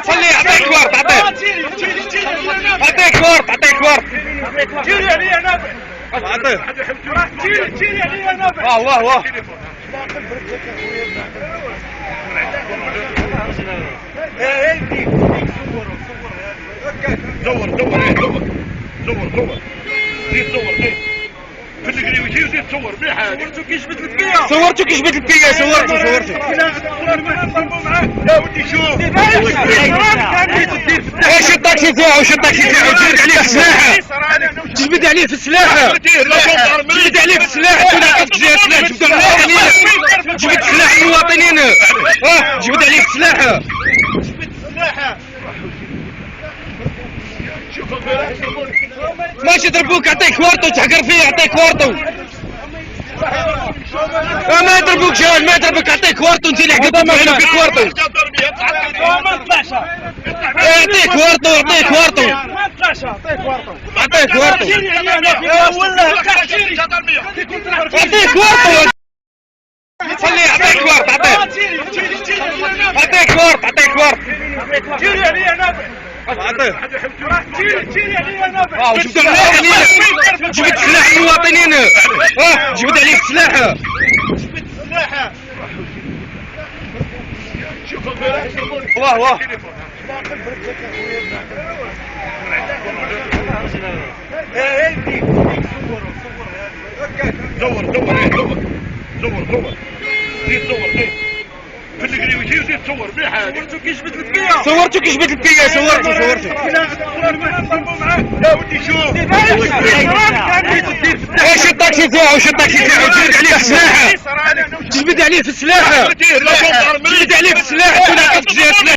خليه يعطيك ورد، عطيك ورد، عطيك ورد. جيري عليا انا عطيه. جيري عليا انا واه واه. صور صور ايه صور صور صور زيد صور زيد في القريب يجي وزيد صور مليحه هذه صورتو كيجبد الكيا صورتو كيجبد الكيا، صورتو. يا ودي شوف ايش الطاكسي تاعو، شو الطاكسي تاعو، جبد عليه في السلاحه، جبد عليه في السلاحه، جبد عليه في السلاح، انت عطيتك جهه سلاح، جبد المواطنين، جبد سلاح المواطنين، جبد عليه في السلاحه. ماشي يضربوك، يعطيك ورطو، تحقر فيه يعطيك ورطو. ما يضربوك جهاز، ما يضربك، يعطيك ورطو، انت اللي حقدت معنا فيك ورطو. يعطيك ورطو، يعطيك ورطو، يعطيك ورطو، يعطيك ورطو. خليه يعطيك ورد، عطيك ورد، عطيك ورد. جيري عليا انا عطيه. جيري عليا انا جبد سلاح علينا، جبد سلاح المواطنين، جبد عليه السلاح. واه واه. صور صور ايه صور صور صور زيد صور زيد في القريب يجي وزيد صور مليحه هذه صورتو كيجبد الكيا صورتو كيجبد الكيا، صورتو. يا ودي شوف ايش الطاكسي تاعو، شو الطاكسي تاعو، جبد عليه في السلاحه، جبد عليه في السلاحه، جبد عليه في السلاح، انت عطيتك جهه